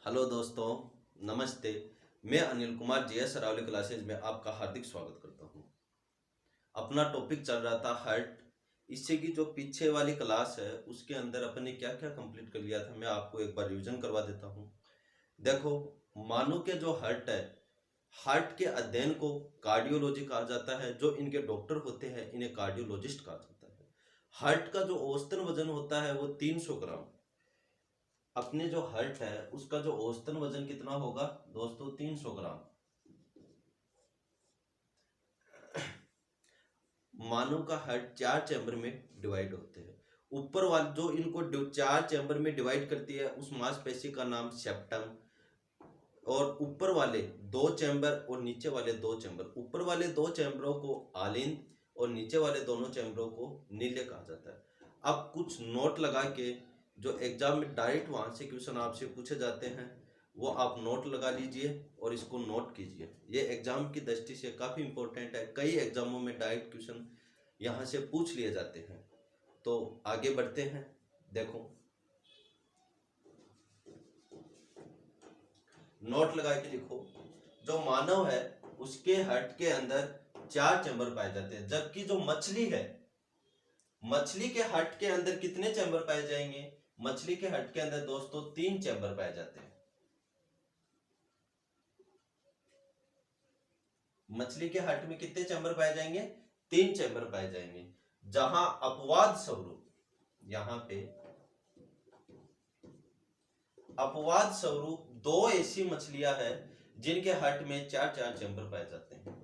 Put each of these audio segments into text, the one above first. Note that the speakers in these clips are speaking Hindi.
हेलो दोस्तों, नमस्ते। मैं अनिल कुमार जीएस अरावली क्लासेज में आपका हार्दिक स्वागत करता हूं। अपना टॉपिक चल रहा था हार्ट। इससे की जो पीछे वाली क्लास है उसके अंदर अपन ने क्या क्या कंप्लीट कर लिया था, मैं आपको एक बार रिवीजन करवा देता हूं। देखो, मानव के जो हार्ट है, हार्ट के अध्ययन को कार्डियोलॉजी कहा जाता है। जो इनके डॉक्टर होते हैं इन्हें कार्डियोलॉजिस्ट कहा जाता है। हार्ट का जो औसतन वजन होता है वो 300 ग्राम। अपने जो हार्ट है उसका जो औसतन वजन कितना होगा दोस्तों? 300 ग्राम। मानव का हार्ट 4 चैम्बर में डिवाइड होते हैं। ऊपर वाले जो इनको 4 चैम्बर में डिवाइड करती है उस मांसपेशी का नाम सेप्टम, और ऊपर वाले 2 चैम्बर और नीचे वाले 2 चैम्बर, ऊपर वाले 2 चैम्बरों को आलिंद और नीचे वाले दोनों चैम्बरों को नीले कहा जाता है। अब कुछ नोट लगा के, जो एग्जाम में डायरेक्ट वहां से क्वेश्चन आपसे पूछे जाते हैं वो आप नोट लगा लीजिए और इसको नोट कीजिए। ये एग्जाम की दृष्टि से काफी इंपॉर्टेंट है। कई एग्जामों में डायरेक्ट क्वेश्चन यहाँ से पूछ लिए जाते हैं। तो आगे बढ़ते हैं। देखो, नोट लगा के लिखो। जो मानव है उसके हार्ट के अंदर 4 चैम्बर पाए जाते हैं, जबकि जो मछली है, मछली के हार्ट के अंदर कितने चैम्बर पाए जाएंगे? मछली के हार्ट के अंदर दोस्तों 3 चैम्बर पाए जाते हैं। मछली के हार्ट में कितने चैम्बर पाए जाएंगे? 3 चैम्बर पाए जाएंगे। जहां अपवाद स्वरूप, यहां पे अपवाद स्वरूप 2 ऐसी मछलियां हैं जिनके हार्ट में 4-4 चैम्बर पाए जाते हैं।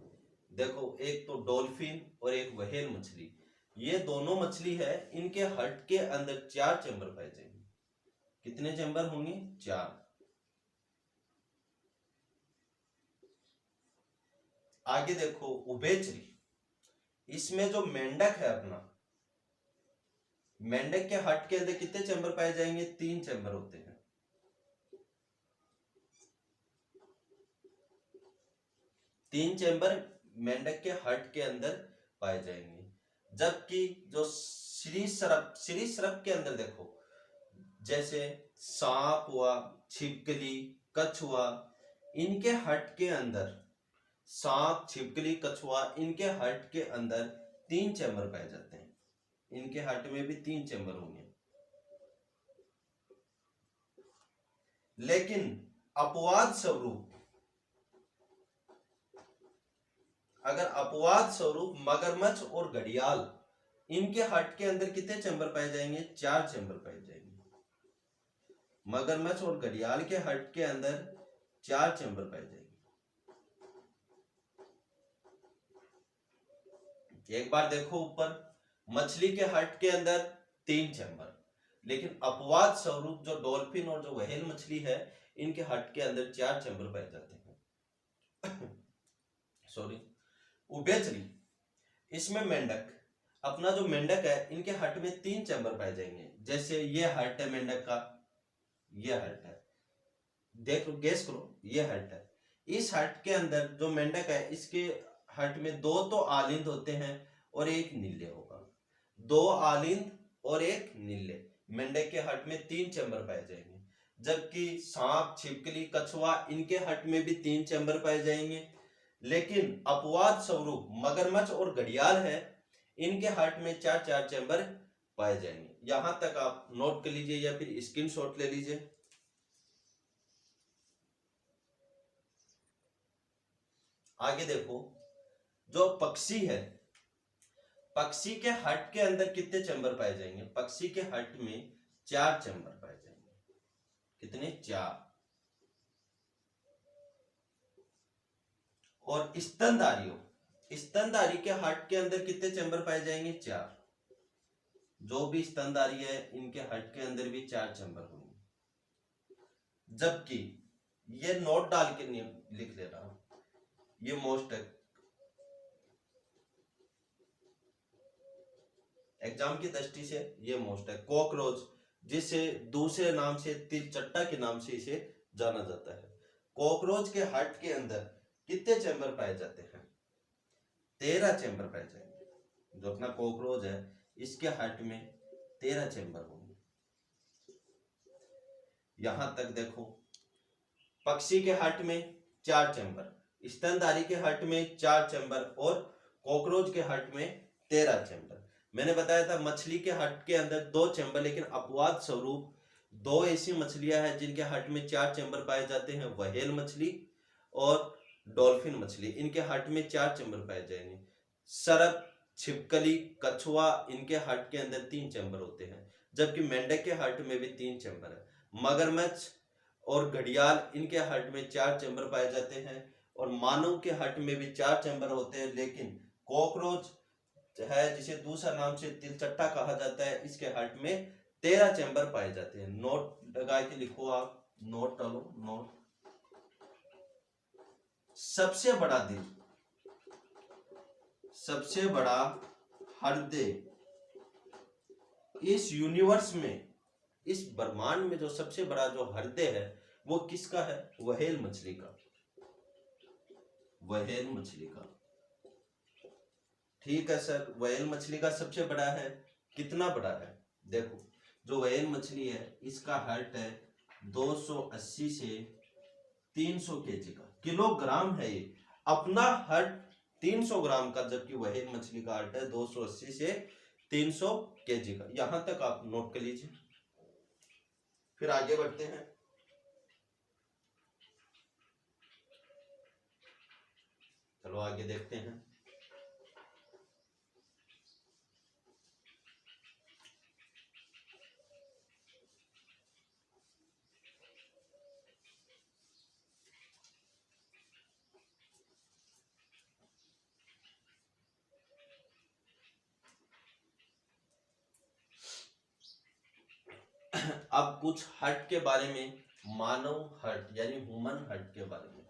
देखो, एक तो डॉल्फिन और एक व्हेल मछली, ये दोनों मछली है, इनके हार्ट के अंदर 4 चैम्बर पाए जाएंगे। कितने चैम्बर होंगे? 4। आगे देखो, उभयचरी। इसमें जो मेंढक है अपना, मेंढक के हार्ट के अंदर कितने चैम्बर पाए जाएंगे? 3 चैम्बर होते हैं। 3 चैम्बर मेंढक के हार्ट के अंदर पाए जाएंगे। जबकि जो सरीसृप के अंदर देखो, जैसे सांप हुआ, छिपकली, कछुआ, इनके हार्ट के अंदर, सांप, छिपकली, कछुआ, इनके हार्ट के अंदर 3 चैम्बर पाए जाते हैं। इनके हार्ट में भी 3 चैम्बर होंगे। लेकिन अपवाद स्वरूप, अगर अपवाद स्वरूप मगरमच्छ और घड़ियाल, इनके हार्ट के अंदर कितने चैम्बर पाए जाएंगे? 4 चैम्बर पाए जाएंगे। मगरमच्छ और घड़ियाल के हार्ट के अंदर 4 चैम्बर पाए जाएंगे। एक बार देखो ऊपर, मछली के हार्ट के अंदर 3 चैम्बर, लेकिन अपवाद स्वरूप जो डॉल्फिन और जो व्हेल मछली है इनके हार्ट के अंदर 4 चैम्बर पाए जाते हैं। सॉरी, उभयचरी, इसमें मेंढक, अपना जो मेंढक है इनके हार्ट में 3 चैम्बर पाए जाएंगे। जैसे ये हार्ट है मेंढक का, ये हार्ट है, देख लो, गेस करो, ये हार्ट है। इस हार्ट के अंदर जो मेंढक है इसके हार्ट में 2 तो आलिंद होते हैं और एक नीले होगा। 2 आलिंद और एक नीले। मेंढक के हार्ट में 3 चैम्बर पाए जाएंगे। जबकि सांप, छिपकली, कछुआ, इनके हार्ट में भी 3 चैम्बर पाए जाएंगे। लेकिन अपवाद स्वरूप मगरमच्छ और घड़ियाल है, इनके हार्ट में 4-4 चैम्बर पाए जाएंगे। यहां तक आप नोट कर लीजिए या फिर स्क्रीनशॉट ले लीजिए। आगे देखो, जो पक्षी है, पक्षी के हार्ट के अंदर कितने चैम्बर पाए जाएंगे? पक्षी के हार्ट में 4 चैम्बर पाए जाएंगे। कितने? 4। और स्तनधारियों, स्तनधारी के हार्ट के अंदर कितने चैम्बर पाए जाएंगे? 4। जो भी स्तनधारी है इनके हार्ट के अंदर भी 4 चैम्बर होंगे। जबकि ये नोट डाल के लिख ले रहा हूं, ये मोस्ट एग्जाम की दृष्टि से ये मोस्ट है। कॉकरोच, जिसे दूसरे नाम से तिलचट्टा के नाम से इसे जाना जाता है, कॉकरोच के हार्ट के अंदर कितने चैम्बर पाए जाते हैं? 13 चैम्बर पाए जाएंगे। जो अपना कॉकरोच है इसके हार्ट में 13 चैम्बर होंगे। यहां तक देखो, पक्षी के हार्ट में 4 चैम्बर, स्तनधारी के हार्ट में 4 चैम्बर और कॉकरोच के हार्ट में 13 चैम्बर। मैंने बताया था मछली के हार्ट के अंदर 2 चैम्बर, लेकिन अपवाद स्वरूप 2 ऐसी मछलियां हैं जिनके हार्ट में 4 चैम्बर पाए जाते हैं, व्हेल मछली और डॉल्फिन मछली। इनके हार्ट में 4 चैम्बर पाए जाएंगे। सरप, छिपकली, कछुआ, इनके हार्ट के अंदर 3 चैम्बर होते हैं, जबकि मेंढक के हार्ट में भी 3 चैम्बर है। मगरमच्छ और घड़ियाल, इनके हार्ट में 4 चैम्बर पाए जाते हैं और मानव के हार्ट में भी 4 चैम्बर होते हैं। लेकिन कॉकरोच है, जिसे दूसरा नाम से तिलचट्टा कहा जाता है, इसके हार्ट में 13 चैम्बर पाए जाते हैं। नोट लगा के लिखो आप, नोट डालो, नोट। सबसे बड़ा दिल, सबसे बड़ा हृदय इस यूनिवर्स में, इस ब्रह्मांड में जो सबसे बड़ा जो हृदय है वो किसका है? व्हेल मछली का, व्हेल मछली का। ठीक है सर, व्हेल मछली का सबसे बड़ा है। कितना बड़ा है? देखो, जो व्हेल मछली है इसका हार्ट है 280 से 300 केजी का, किलोग्राम है ये। अपना हार्ट 300 ग्राम का, जबकि व्हेल मछली का हार्ट है 280 से 300 केजी का। यहां तक आप नोट कर लीजिए। फिर आगे बढ़ते हैं। चलो आगे देखते हैं। अब कुछ हार्ट के बारे में, मानव हार्ट यानी ह्यूमन हार्ट के बारे में।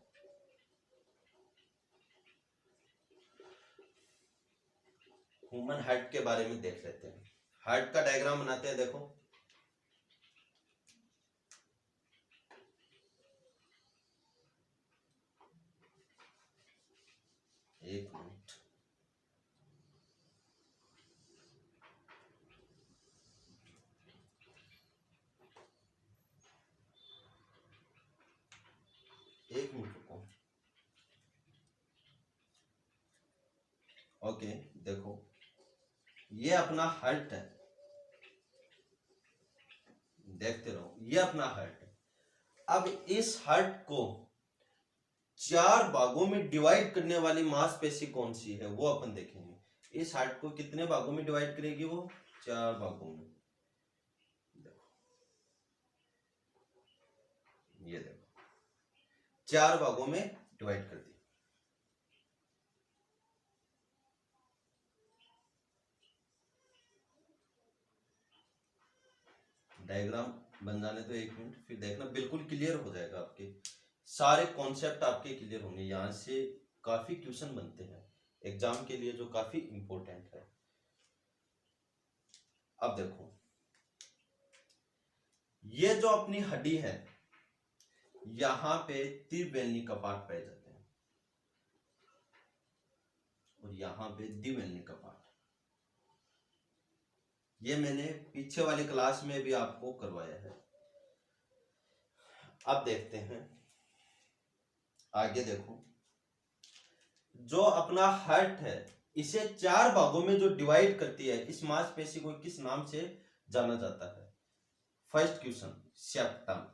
ह्यूमन हार्ट के बारे में देख लेते हैं। हार्ट का डायग्राम बनाते हैं। देखो, एक मिनट, एक मिनट रुको। ओके, देखो ये अपना हार्ट है, देखते रहो, ये अपना हार्ट है। अब इस हार्ट को 4 भागों में डिवाइड करने वाली मांसपेशी कौन सी है वो अपन देखेंगे। इस हार्ट को कितने भागों में डिवाइड करेगी वो? 4 भागों में। देखो, ये देखो 4 भागों में डिवाइड कर दी। डायग्राम बन जाने तो एक मिनट, फिर देखना बिल्कुल क्लियर हो जाएगा। आपके सारे कॉन्सेप्ट आपके क्लियर होंगे। यहां से काफी क्वेश्चन बनते हैं एग्जाम के लिए जो काफी इंपॉर्टेंट है। अब देखो, ये जो अपनी हड्डी है, यहां पे त्रिवेणी कपाट पाए जाते हैं और यहां पे द्विवेणी कपाट। ये मैंने पीछे वाली क्लास में भी आपको करवाया है। अब देखते हैं आगे। देखो, जो अपना हार्ट है इसे 4 भागों में जो डिवाइड करती है, इस मांसपेशी को किस नाम से जाना जाता है? First question, septum.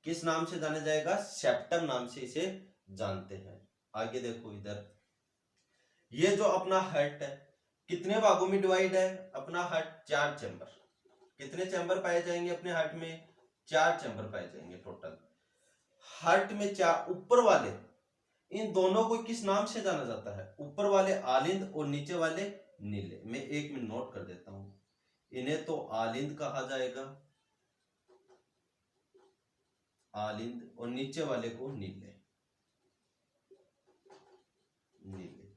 किस नाम से जाना जाएगा? सेप्टम नाम से इसे जानते हैं। आगे देखो इधर, ये जो अपना हार्ट है कितने भागों में डिवाइड है? अपना हार्ट 4 चैम्बर। कितने चैम्बर पाए जाएंगे अपने हार्ट में? 4 चैम्बर पाए जाएंगे टोटल। हार्ट में 4, ऊपर वाले, इन दोनों को किस नाम से जाना जाता है? ऊपर वाले आलिंद और नीचे वाले नीले। मैं एक में नोट कर देता हूं, इन्हें तो आलिंद कहा जाएगा, आलिंद, और नीचे वाले को नीले, नीले।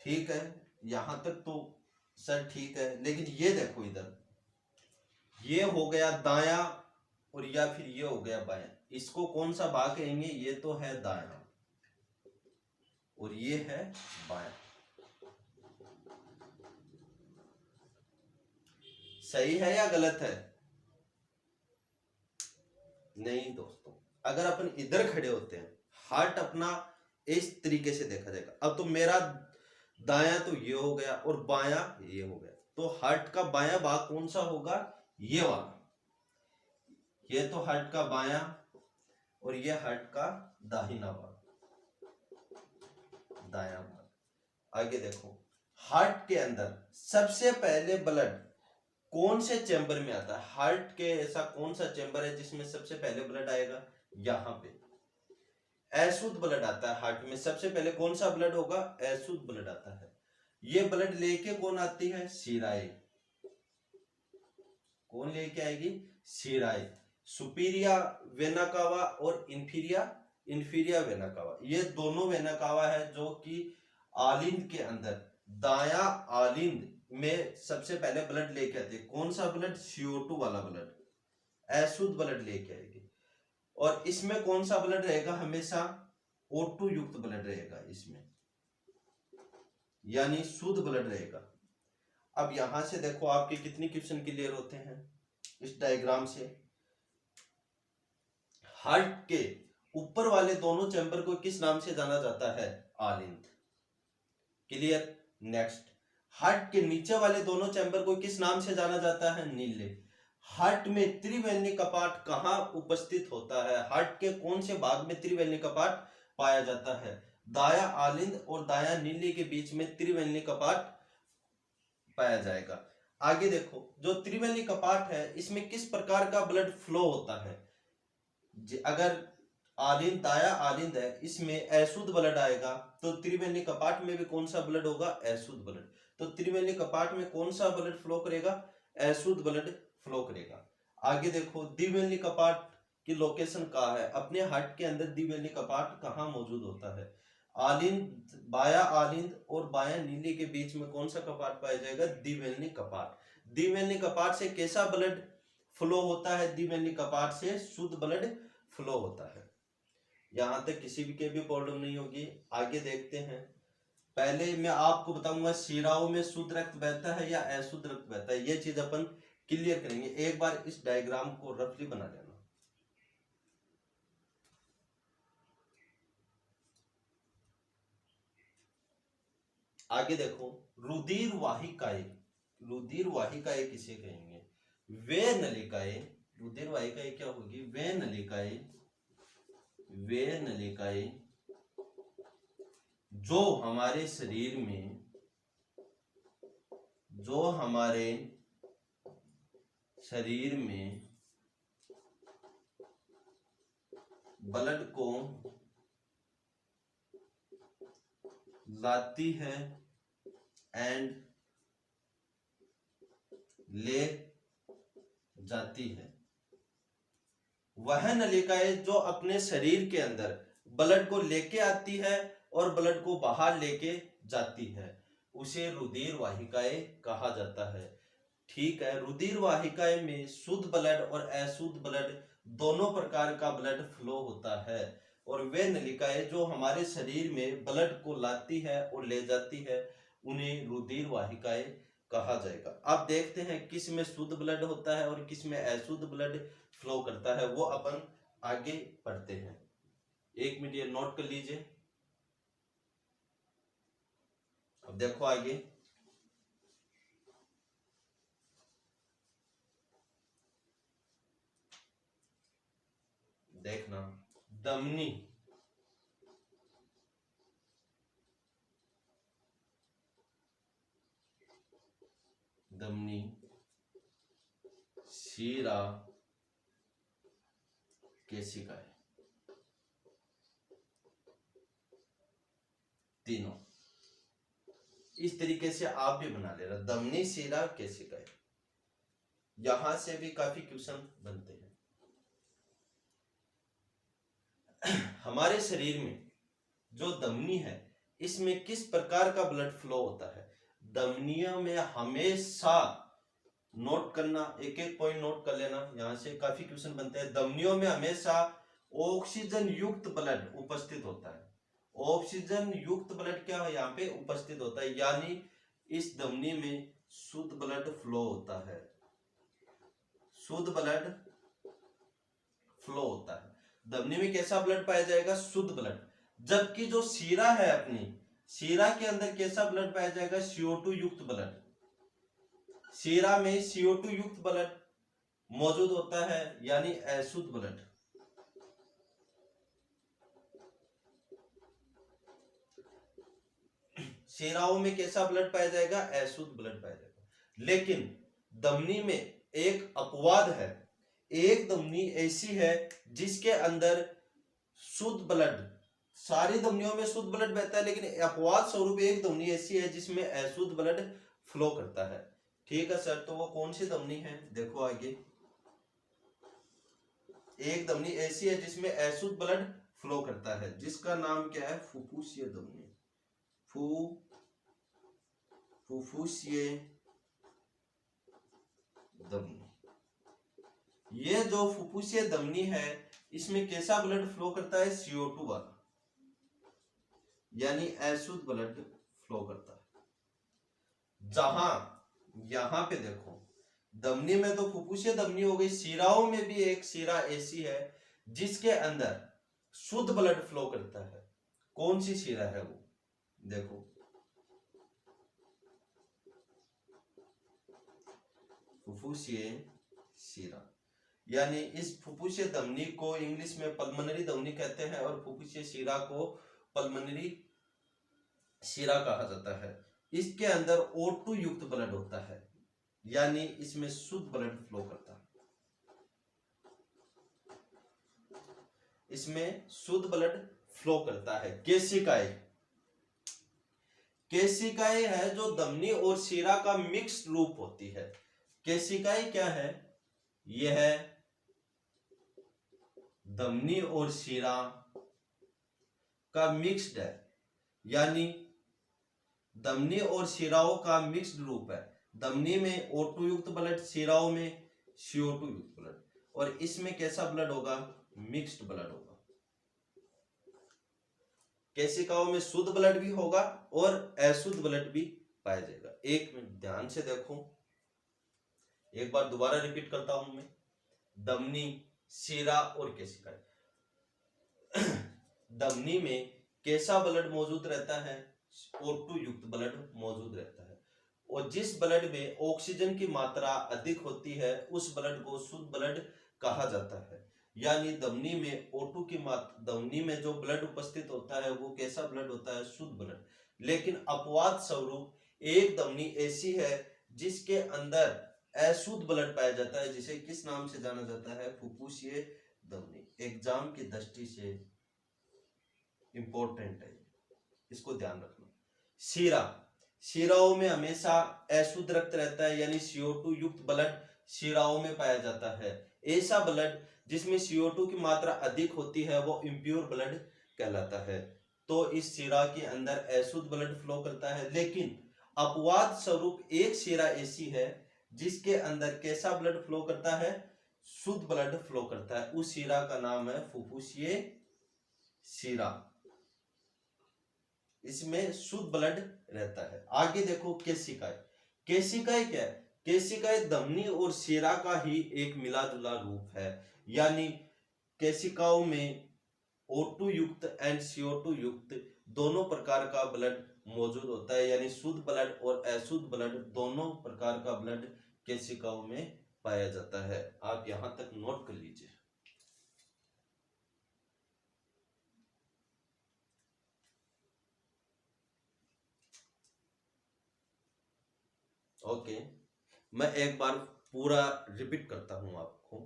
ठीक है, यहां तक तो सर ठीक है। लेकिन ये देखो इधर, ये हो गया दाया और या फिर ये हो गया बाया। इसको कौन सा भाग कहेंगे? ये तो है दाया और ये है बाया। सही है या गलत है? नहीं दोस्तों, अगर अपन इधर खड़े होते हैं, हार्ट अपना इस तरीके से देखा जाएगा। अब तो मेरा दाया तो ये हो गया और बाया ये हो गया, तो हार्ट का बाया भाग कौन सा होगा? ये वाला। ये तो हार्ट का बाया और ये हार्ट का दाहिना भाग, दाया भाग। आगे देखो, हार्ट के अंदर सबसे पहले ब्लड कौन से चैम्बर में आता है? हार्ट के ऐसा कौन सा चैम्बर है जिसमें सबसे पहले ब्लड आएगा? यहां पे अशुद्ध ब्लड आता है। हार्ट में सबसे पहले कौन सा ब्लड होगा? अशुद्ध ब्लड आता है। ये ब्लड लेके कौन आती है? शिराएं। कौन लेके आएगी? शिराएं। सुपीरिया वेना कावा और इंफीरिया वेना कावा, ये दोनों वेना कावा है जो कि आलिंद के अंदर, दाया आलिंद में सबसे पहले ब्लड लेके आती है। कौन सा ब्लड? CO2 वाला ब्लड, अशुद्ध ब्लड लेके आएगी। और इसमें कौन सा ब्लड रहेगा? हमेशा O2 युक्त ब्लड रहेगा इसमें, यानी शुद्ध ब्लड रहेगा। अब यहां से देखो आपके कितने क्वेश्चन क्लियर होते हैं इस डायग्राम से। हार्ट के ऊपर वाले दोनों चैम्बर को किस नाम से जाना जाता है? आलिंद। क्लियर। नेक्स्ट, हार्ट के नीचे वाले दोनों चैम्बर को किस नाम से जाना जाता है? नीले। हार्ट में त्रिवेणी कपाट कहाँ उपस्थित होता है? हार्ट के कौन से भाग में त्रिवेणी कपाट पाया जाता है? दाया आलिंद और दाया नीले के बीच में त्रिवेणी कपाट पाया जाएगा। आगे देखो, जो त्रिवेणी कपाट है इसमें किस प्रकार का ब्लड फ्लो होता है? अगर आलिंद, दाया आलिंद है, इसमें अशुद्ध ब्लड आएगा, तो त्रिवेणी कपाट में भी कौन सा ब्लड होगा? अशुद्ध ब्लड। तो त्रिवेणी कपाट में कौन सा ब्लड फ्लो करेगा? अशुद्ध ब्लड फ्लो करेगा। आगे देखो, द्विवेणी कपाट की लोकेशन कहाँ है? अपने हार्ट के अंदर द्विवेणी कपाट कहाँ मौजूद होता है? आलिंद, बाया आलिंद और बाया नीले के बीच में कौन सा कपाट पाया जाएगा? द्विवेणी कपाट। द्विवेणी कपाट से कैसा ब्लड फ्लो होता है? द्विवेणी कपाट से शुद्ध ब्लड फ्लो होता है। यहां तक किसी भी के भी प्रॉब्लम नहीं होगी। आगे देखते हैं। पहले मैं आपको बताऊंगा शिराओं में शुद्ध रक्त बहता है या अशुद्ध रक्त बहता है, ये चीज अपन क्लियर करेंगे। एक बार इस डायग्राम को रफली बना लेना। आगे देखो, रुधिर वाहिकाएं। रुधिर वाहिकाएं किसे कहेंगे? वे नलिकाएं। रुधिर वाहिकाएं क्या होगी? वे नलिकाएं। वे नलिकाएं जो हमारे शरीर में, जो हमारे शरीर में ब्लड को लाती है एंड ले जाती है। वह नलिकाएं जो अपने शरीर के अंदर ब्लड को लेके आती है और ब्लड को बाहर लेके जाती है, उसे रुधिर वाहिकाएं कहा जाता है। ठीक है, रुधिर वाहिकाएं में शुद्ध ब्लड और अशुद्ध ब्लड दोनों प्रकार का ब्लड फ्लो होता है। और वे नलिकाएं जो हमारे शरीर में ब्लड को लाती है और ले जाती है, उन्हें रुधिर वाहिकाएं कहा जाएगा। अब देखते हैं किस में शुद्ध ब्लड होता है और किस में अशुद्ध ब्लड फ्लो करता है, वो अपन आगे पढ़ते हैं। 1 मिनट ये नोट कर लीजिए। अब देखो आगे, देखना, धमनी, धमनी, शिरा, केशिकाएं, तीनों इस तरीके से आप भी बना लेना, धमनी, शिरा, केशिकाएं। यहां से भी काफी क्वेश्चन बनते हैं। हमारे शरीर में जो धमनी है, इसमें किस प्रकार का ब्लड फ्लो होता है? धमनियों में हमेशा, नोट करना, एक एक पॉइंट नोट कर लेना, यहां से काफी क्वेश्चन बनते हैं। धमनियों में हमेशा ऑक्सीजन युक्त ब्लड उपस्थित होता है। ऑक्सीजन युक्त ब्लड क्या है? यहाँ पे उपस्थित होता है, यानी इस धमनी में शुद्ध ब्लड फ्लो होता है। शुद्ध ब्लड फ्लो होता है। धमनी में कैसा ब्लड पाया जाएगा? शुद्ध ब्लड। जबकि जो शीरा है अपनी, शीरा के अंदर कैसा ब्लड पाया जाएगा? CO2 युक्त ब्लड। शीरा में CO2 युक्त ब्लड मौजूद होता है, यानी अशुद्ध ब्लड। शीराओं में कैसा ब्लड पाया जाएगा? अशुद्ध ब्लड पाया जाएगा। लेकिन धमनी में एक अपवाद है, एक धमनी ऐसी है जिसके अंदर शुद्ध ब्लड, सारी धमनियों में शुद्ध ब्लड बहता है, लेकिन अपवाद स्वरूप एक धमनी ऐसी है जिसमें अशुद्ध ब्लड फ्लो करता है। ठीक है सर, तो वो कौन सी धमनी है? देखो आगे, एक धमनी ऐसी है जिसमें अशुद्ध ब्लड फ्लो करता है, जिसका नाम क्या है? फुफ्फुसीय धमनी। फुफ्फुसीय धमनी। ये जो फुफ्फुसीय धमनी है, इसमें कैसा ब्लड फ्लो करता है? CO2 वाला, यानी अशुद्ध ब्लड फ्लो करता है। जहां यहां पे देखो, धमनी में तो फुफ्फुसीय धमनी हो गई, शीराओं में भी एक शीरा ऐसी है जिसके अंदर शुद्ध ब्लड फ्लो करता है। कौन सी शीरा है वो? देखो, फुफ्फुसीय शीरा, यानी इस फुफ्फुसीय धमनी को इंग्लिश में पल्मोनरी धमनी कहते हैं और फुफ्फुसीय शीरा को पल्मोनरी शीरा कहा जाता है। इसके अंदर O2 युक्त ब्लड होता है, यानी इसमें शुद्ध ब्लड फ्लो करता है। इसमें शुद्ध ब्लड फ्लो करता है। केशिकाएं, केशिकाएं है जो धमनी और शीरा का मिक्स्ड रूप होती है। केशिकाएं क्या है? यह है धमनी और शीरा का मिक्स्ड है, यानी धमनी और शीराओं का मिक्स्ड रूप है। धमनी में O2 युक्त ब्लड, शीराओं में CO2 युक्त ब्लड, और इसमें कैसा ब्लड होगा? मिक्स्ड ब्लड होगा। केशिकाओं में शुद्ध ब्लड भी होगा और अशुद्ध ब्लड भी पाया जाएगा। एक मिनट ध्यान से देखो, एक बार दोबारा रिपीट करता हूं मैं। धमनी, शीरा और केशिकाएं। धमनी में कैसा ब्लड मौजूद रहता है? O2 युक्त ब्लड मौजूद रहता है, और जिस ब्लड में ऑक्सीजन की मात्रा अधिक होती है उस ब्लड को शुद्ध ब्लड कहा जाता है। यानी धमनी में O2 की मात्रा, धमनी में जो ब्लड उपस्थित होता है वो कैसा ब्लड होता है? शुद्ध ब्लड। लेकिन अपवाद स्वरूप एक धमनी ऐसी है जिसके अंदर अशुद्ध ब्लड पाया जाता है, जिसे किस नाम से जाना जाता है? फुफ्फुसीय धमनी। एग्जाम की दृष्टि से इंपॉर्टेंट है, इसको ध्यान रखना। शीरा, शीराओं में हमेशा अशुद्ध रक्त रहता है, यानी CO2 युक्त ब्लड शीराओं में पाया जाता है। ऐसा ब्लड जिसमें CO2 की मात्रा अधिक होती है वो इम्प्योर ब्लड कहलाता है। तो इस शीरा के अंदर अशुद्ध ब्लड फ्लो करता है, लेकिन अपवाद स्वरूप एक शीरा ऐसी है जिसके अंदर कैसा ब्लड फ्लो करता है? शुद्ध ब्लड फ्लो करता है। उस शीरा का नाम है फुफ्फुसीय शीरा। इसमें शुद्ध ब्लड रहता है। आगे देखो, केशिकाएं। केशिकाएं क्या है? केशिकाएं धमनी और शीरा का ही एक मिला जुला रूप है, यानी केशिकाओं में O2 युक्त एंड CO2 युक्त दोनों प्रकार का ब्लड मौजूद होता है, यानी शुद्ध ब्लड और अशुद्ध ब्लड दोनों प्रकार का ब्लड केशिकाओं में पाया जाता है। आप यहां तक नोट कर लीजिए। ओके, मैं एक बार पूरा रिपीट करता हूं आपको,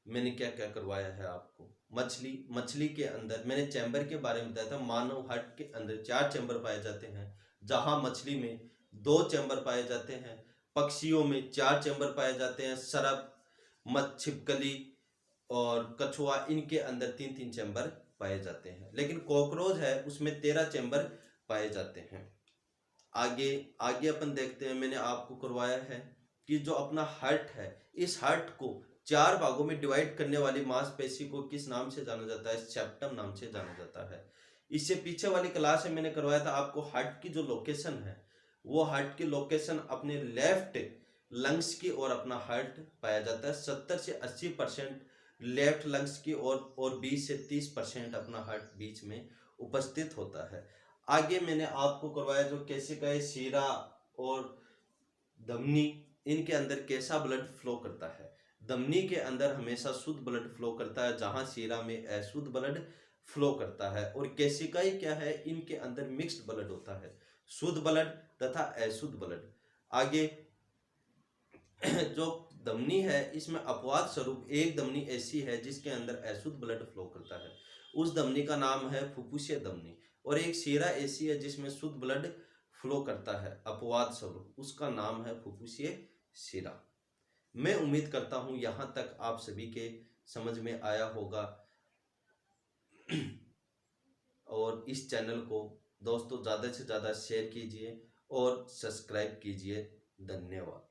मैंने क्या क्या करवाया है आपको। मछली के अंदर मैंने चैम्बर के बारे में बताया था। मानव हार्ट के अंदर 4 चैम्बर पाए जाते हैं, जहां मछली में 2 चैम्बर पाए जाते हैं। पक्षियों में 4 चैम्बर पाए जाते हैं। सरप, छिपकली और कछुआ, इनके अंदर 3-3 चैम्बर पाए जाते हैं। लेकिन कॉकरोच है उसमें 13 चैम्बर पाए जाते हैं। आगे आगे अपन देखते हैं, मैंने आपको करवाया है कि जो अपना हार्ट है, इस हार्ट को 4 भागों में डिवाइड करने वाली मांसपेशी को किस नाम से जाना जाता है? सेप्टम नाम से जाना जाता है। इससे पीछे वाली क्लास में मैंने करवाया था आपको हार्ट की जो लोकेशन है, वो हार्ट की लोकेशन अपने लेफ्ट लंग्स की ओर अपना हार्ट पाया जाता है। 70 से 80% लेफ्ट लंग्स की और 20 से 30% अपना हार्ट बीच में उपस्थित होता है। आगे मैंने आपको करवाया जो केशिकाएं, शीरा और धमनी, इनके अंदर कैसा ब्लड फ्लो करता है। धमनी के अंदर हमेशा शुद्ध ब्लड फ्लो करता है, जहां शीरा में अशुद्ध ब्लड फ्लो करता है। और केशिकाएं क्या है, इनके अंदर मिक्स्ड ब्लड होता है, शुद्ध ब्लड तथा अशुद्ध ब्लड। आगे जो धमनी है, इसमें अपवाद स्वरूप एक धमनी ऐसी है जिसके अंदर अशुद्ध ब्लड फ्लो करता है, उस धमनी का नाम है फुफ्फुसीय धमनी। और एक शीरा ऐसी है जिसमें शुद्ध ब्लड फ्लो करता है अपवाद स्वरूप, उसका नाम है फुफ्फुसीय शीरा। मैं उम्मीद करता हूं यहां तक आप सभी के समझ में आया होगा। और इस चैनल को दोस्तों ज़्यादा से ज़्यादा शेयर कीजिए और सब्सक्राइब कीजिए। धन्यवाद।